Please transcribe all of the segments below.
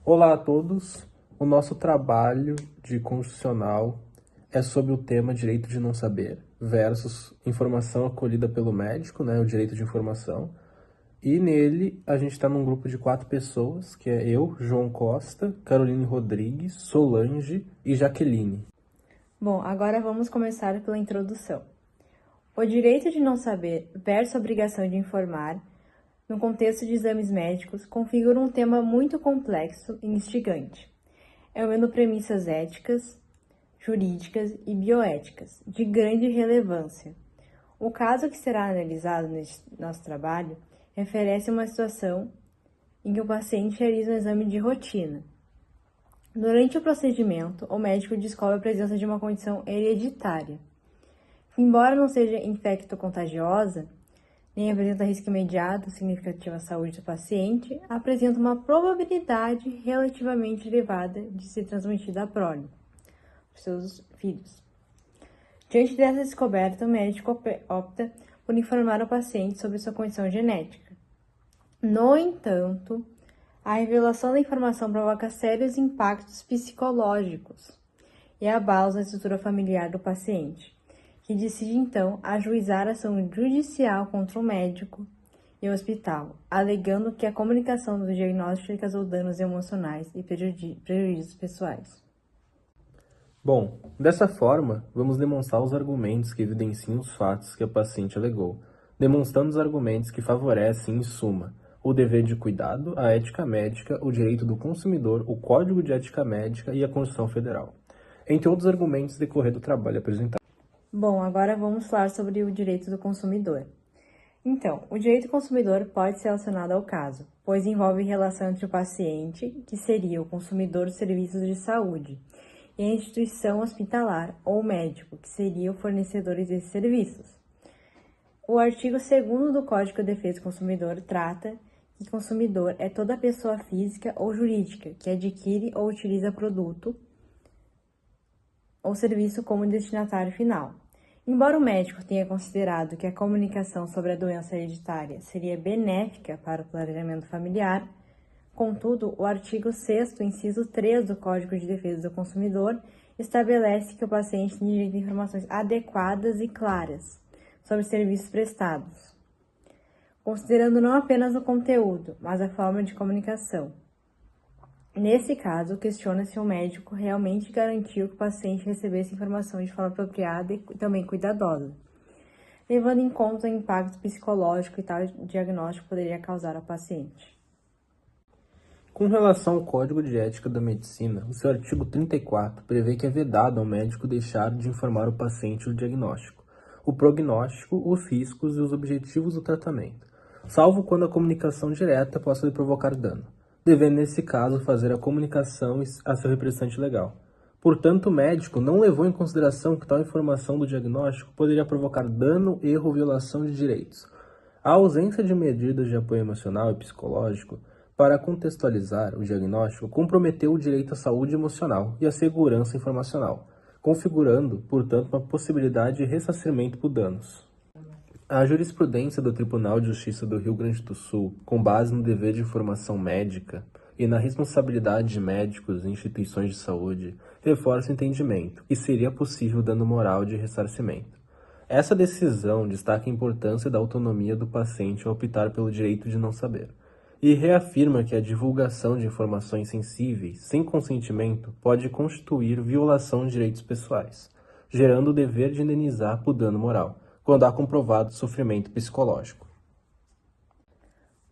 Olá a todos. O nosso trabalho de constitucional é sobre o tema direito de não saber versus informação acolhida pelo médico, né, o direito de informação. E nele a gente está num grupo de 4 pessoas, que é eu, João Costa, Caroline Rodrigues, Solange e Jaqueline. Bom, agora vamos começar pela introdução. O direito de não saber versus a obrigação de informar, no contexto de exames médicos, configura um tema muito complexo e instigante, envolvendo premissas éticas, jurídicas e bioéticas, de grande relevância. O caso que será analisado neste nosso trabalho refere-se a uma situação em que o paciente realiza um exame de rotina. Durante o procedimento, o médico descobre a presença de uma condição hereditária, que, embora não seja infecto-contagiosa, nem apresenta risco imediato significativo à saúde do paciente, apresenta uma probabilidade relativamente elevada de ser transmitida à prole, os seus filhos. Diante dessa descoberta, o médico opta por informar o paciente sobre sua condição genética. No entanto, a revelação da informação provoca sérios impactos psicológicos e abalos na estrutura familiar do paciente, que decide então ajuizar ação judicial contra o médico e o hospital, alegando que a comunicação do diagnóstico causou danos emocionais e prejuízos pessoais. Bom, dessa forma, vamos demonstrar os argumentos que evidenciam os fatos que a paciente alegou, demonstrando os argumentos que favorecem, em suma, o dever de cuidado, a ética médica, o direito do consumidor, o Código de Ética Médica e a Constituição Federal, entre outros argumentos decorrer do trabalho apresentado. Bom, agora vamos falar sobre o direito do consumidor. Então, o direito do consumidor pode ser relacionado ao caso, pois envolve relação entre o paciente, que seria o consumidor dos serviços de saúde, e a instituição hospitalar ou médico, que seria o fornecedor desses serviços. O artigo 2º do Código de Defesa do Consumidor trata que consumidor é toda pessoa física ou jurídica que adquire ou utiliza produto ou serviço como destinatário final. Embora o médico tenha considerado que a comunicação sobre a doença hereditária seria benéfica para o planejamento familiar, contudo, o artigo 6º, inciso 3 do Código de Defesa do Consumidor estabelece que o paciente tem direito a informações adequadas e claras sobre serviços prestados, considerando não apenas o conteúdo, mas a forma de comunicação. Nesse caso, questiona se o médico realmente garantiu que o paciente recebesse informação de forma apropriada e também cuidadosa, levando em conta o impacto psicológico que tal diagnóstico poderia causar ao paciente. Com relação ao Código de Ética da Medicina, o seu artigo 34 prevê que é vedado ao médico deixar de informar o paciente do diagnóstico, o prognóstico, os riscos e os objetivos do tratamento, salvo quando a comunicação direta possa lhe provocar dano, devendo nesse caso fazer a comunicação a seu representante legal. Portanto, o médico não levou em consideração que tal informação do diagnóstico poderia provocar dano, erro ou violação de direitos. A ausência de medidas de apoio emocional e psicológico para contextualizar o diagnóstico comprometeu o direito à saúde emocional e à segurança informacional, configurando, portanto, uma possibilidade de ressarcimento por danos. A jurisprudência do Tribunal de Justiça do Rio Grande do Sul, com base no dever de informação médica e na responsabilidade de médicos e instituições de saúde, reforça o entendimento que seria possível dano moral de ressarcimento. Essa decisão destaca a importância da autonomia do paciente ao optar pelo direito de não saber, e reafirma que a divulgação de informações sensíveis sem consentimento pode constituir violação de direitos pessoais, gerando o dever de indenizar por dano moral, quando há comprovado sofrimento psicológico.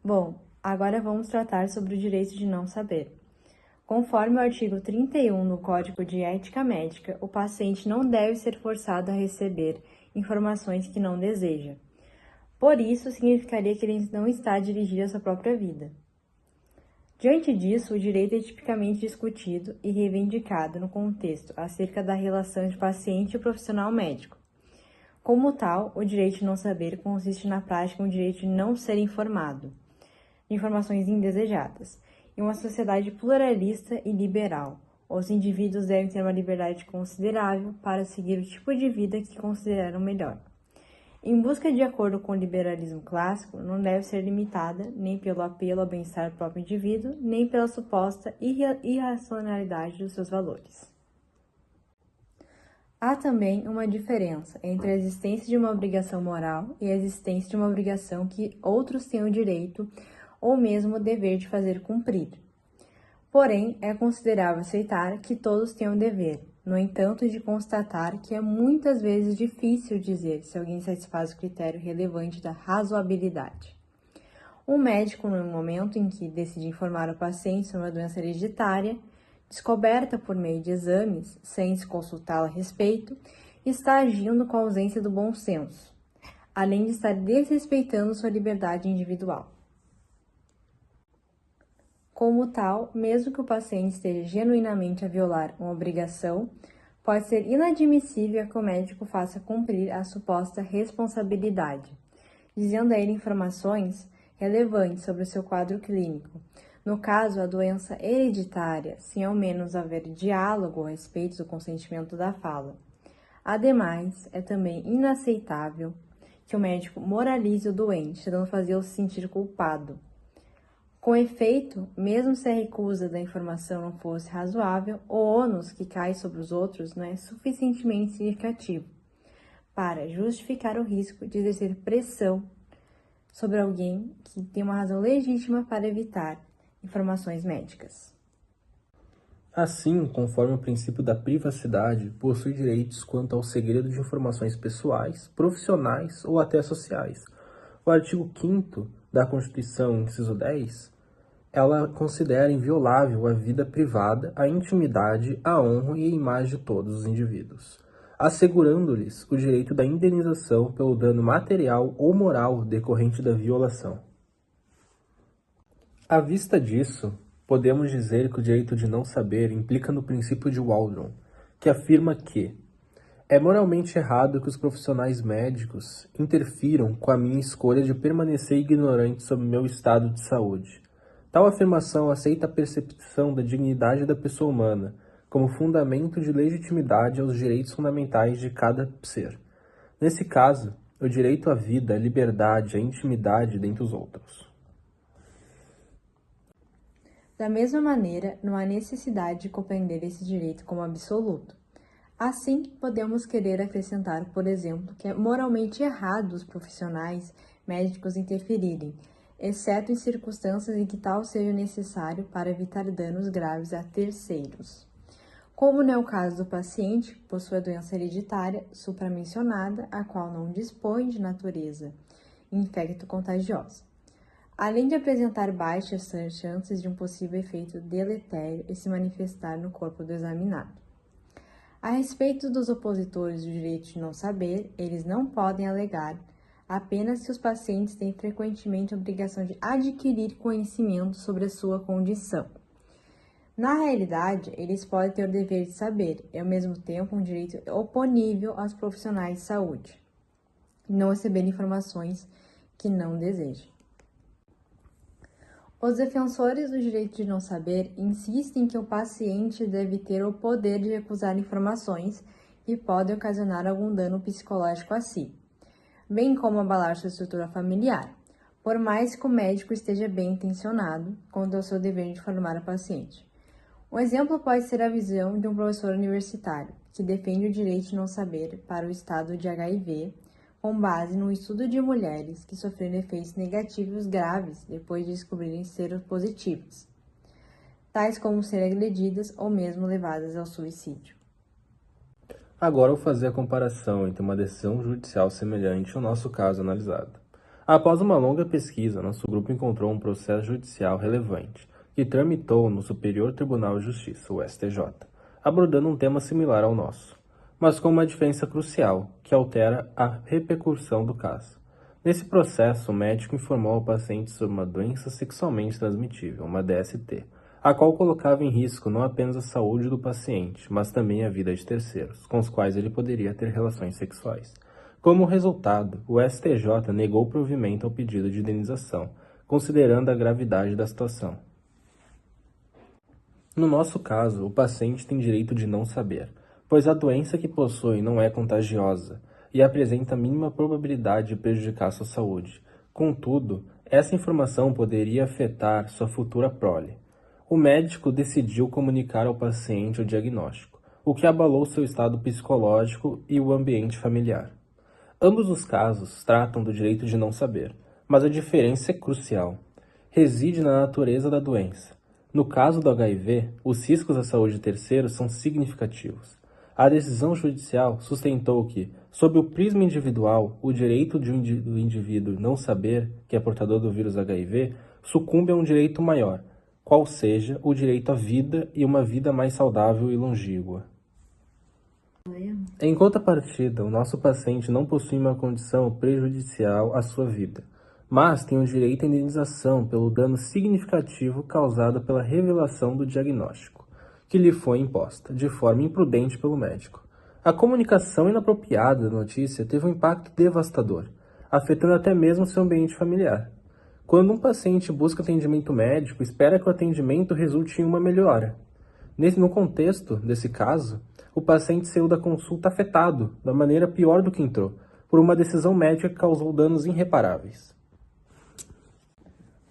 Bom, agora vamos tratar sobre o direito de não saber. Conforme o artigo 31 do Código de Ética Médica, o paciente não deve ser forçado a receber informações que não deseja. Por isso, significaria que ele não está dirigindo a sua própria vida. Diante disso, o direito é tipicamente discutido e reivindicado no contexto acerca da relação entre paciente e profissional médico. Como tal, o direito de não saber consiste na prática um direito de não ser informado, de informações indesejadas. Em uma sociedade pluralista e liberal, os indivíduos devem ter uma liberdade considerável para seguir o tipo de vida que consideram melhor. em busca de acordo com o liberalismo clássico, não deve ser limitada nem pelo apelo ao bem-estar do próprio indivíduo, nem pela suposta irracionalidade dos seus valores. Há também uma diferença entre a existência de uma obrigação moral e a existência de uma obrigação que outros têm o direito ou mesmo o dever de fazer cumprir. Porém, é considerável aceitar que todos têm o dever, no entanto, de constatar que é muitas vezes difícil dizer se alguém satisfaz o critério relevante da razoabilidade. Um médico, no momento em que decide informar o paciente sobre uma doença hereditária, descoberta por meio de exames, sem se consultá-lo a respeito, está agindo com a ausência do bom senso, além de estar desrespeitando sua liberdade individual. Como tal, mesmo que o paciente esteja genuinamente a violar uma obrigação, pode ser inadmissível que o médico faça cumprir a suposta responsabilidade, dizendo a ele informações relevantes sobre o seu quadro clínico. No caso, a doença hereditária, sem ao menos haver diálogo a respeito do consentimento da fala. Ademais, é também inaceitável que o médico moralize o doente, tentando fazê-lo se sentir culpado. Com efeito, mesmo se a recusa da informação não fosse razoável, o ônus que cai sobre os outros não é suficientemente significativo para justificar o risco de exercer pressão sobre alguém que tem uma razão legítima para evitar informações médicas. Assim, conforme o princípio da privacidade, possui direitos quanto ao segredo de informações pessoais, profissionais ou até sociais. O artigo 5º da Constituição, inciso 10, ela considera inviolável a vida privada, a intimidade, a honra e a imagem de todos os indivíduos, assegurando-lhes o direito da indenização pelo dano material ou moral decorrente da violação. À vista disso, podemos dizer que o direito de não saber implica no princípio de Waldron, que afirma que é moralmente errado que os profissionais médicos interfiram com a minha escolha de permanecer ignorante sobre meu estado de saúde. Tal afirmação aceita a percepção da dignidade da pessoa humana como fundamento de legitimidade aos direitos fundamentais de cada ser. Nesse caso, o direito à vida, à liberdade, à intimidade, dentre os outros. Da mesma maneira, não há necessidade de compreender esse direito como absoluto. Assim, podemos querer acrescentar, por exemplo, que é moralmente errado os profissionais médicos interferirem, exceto em circunstâncias em que tal seja necessário para evitar danos graves a terceiros. Como não é o caso do paciente que possui a doença hereditária supramencionada, a qual não dispõe de natureza infecto-contagiosa, além de apresentar baixas chances de um possível efeito deletério e se manifestar no corpo do examinado. A respeito dos opositores do direito de não saber, eles não podem alegar apenas que os pacientes têm frequentemente a obrigação de adquirir conhecimento sobre a sua condição. Na realidade, eles podem ter o dever de saber e, ao mesmo tempo, um direito oponível aos profissionais de saúde, não receber informações que não desejam. Os defensores do direito de não saber insistem que o paciente deve ter o poder de recusar informações que podem ocasionar algum dano psicológico a si, bem como abalar sua estrutura familiar, por mais que o médico esteja bem intencionado quanto ao seu dever de informar o paciente. Um exemplo pode ser a visão de um professor universitário que defende o direito de não saber para o estado de HIV, com base no estudo de mulheres que sofreram efeitos negativos graves depois de descobrirem ser positivas, tais como serem agredidas ou mesmo levadas ao suicídio. Agora vou fazer a comparação entre uma decisão judicial semelhante ao nosso caso analisado. Após uma longa pesquisa, nosso grupo encontrou um processo judicial relevante, que tramitou no Superior Tribunal de Justiça, o STJ, abordando um tema similar ao nosso, mas com uma diferença crucial, que altera a repercussão do caso. Nesse processo, o médico informou ao paciente sobre uma doença sexualmente transmitível, uma DST, a qual colocava em risco não apenas a saúde do paciente, mas também a vida de terceiros, com os quais ele poderia ter relações sexuais. Como resultado, o STJ negou provimento ao pedido de indenização, considerando a gravidade da situação. No nosso caso, o paciente tem direito de não saber, pois a doença que possui não é contagiosa, e apresenta a mínima probabilidade de prejudicar sua saúde. Contudo, essa informação poderia afetar sua futura prole. O médico decidiu comunicar ao paciente o diagnóstico, o que abalou seu estado psicológico e o ambiente familiar. Ambos os casos tratam do direito de não saber, mas a diferença é crucial. Reside na natureza da doença. No caso do HIV, os riscos à saúde de terceiros são significativos. A decisão judicial sustentou que, sob o prisma individual, o direito do indivíduo não saber que é portador do vírus HIV sucumbe a um direito maior, qual seja o direito à vida e uma vida mais saudável e longínqua. Em contrapartida, o nosso paciente não possui uma condição prejudicial à sua vida, mas tem o direito à indenização pelo dano significativo causado pela revelação do diagnóstico, que lhe foi imposta, de forma imprudente pelo médico. A comunicação inapropriada da notícia teve um impacto devastador, afetando até mesmo seu ambiente familiar. Quando um paciente busca atendimento médico, espera que o atendimento resulte em uma melhora. No contexto desse caso, o paciente saiu da consulta afetado, da maneira pior do que entrou, por uma decisão médica que causou danos irreparáveis.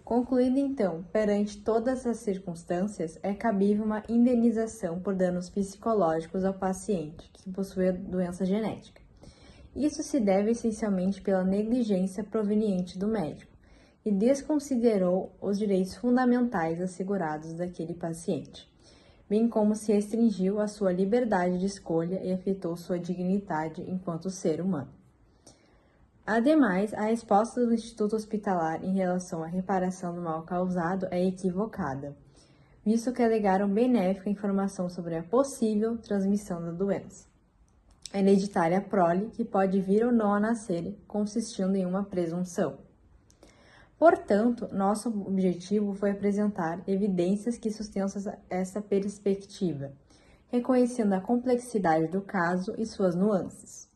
Concluído então, perante todas as circunstâncias, é cabível uma indenização por danos psicológicos ao paciente que possui a doença genética. Isso se deve essencialmente pela negligência proveniente do médico, e desconsiderou os direitos fundamentais assegurados daquele paciente, bem como se restringiu a sua liberdade de escolha e afetou sua dignidade enquanto ser humano. Ademais, a resposta do Instituto Hospitalar em relação à reparação do mal causado é equivocada, visto que alegaram benéfica informação sobre a possível transmissão da doença hereditária prole, que pode vir ou não a nascer, consistindo em uma presunção. Portanto, nosso objetivo foi apresentar evidências que sustentam essa perspectiva, reconhecendo a complexidade do caso e suas nuances,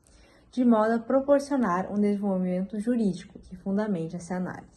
de modo a proporcionar um desenvolvimento jurídico que fundamente essa análise.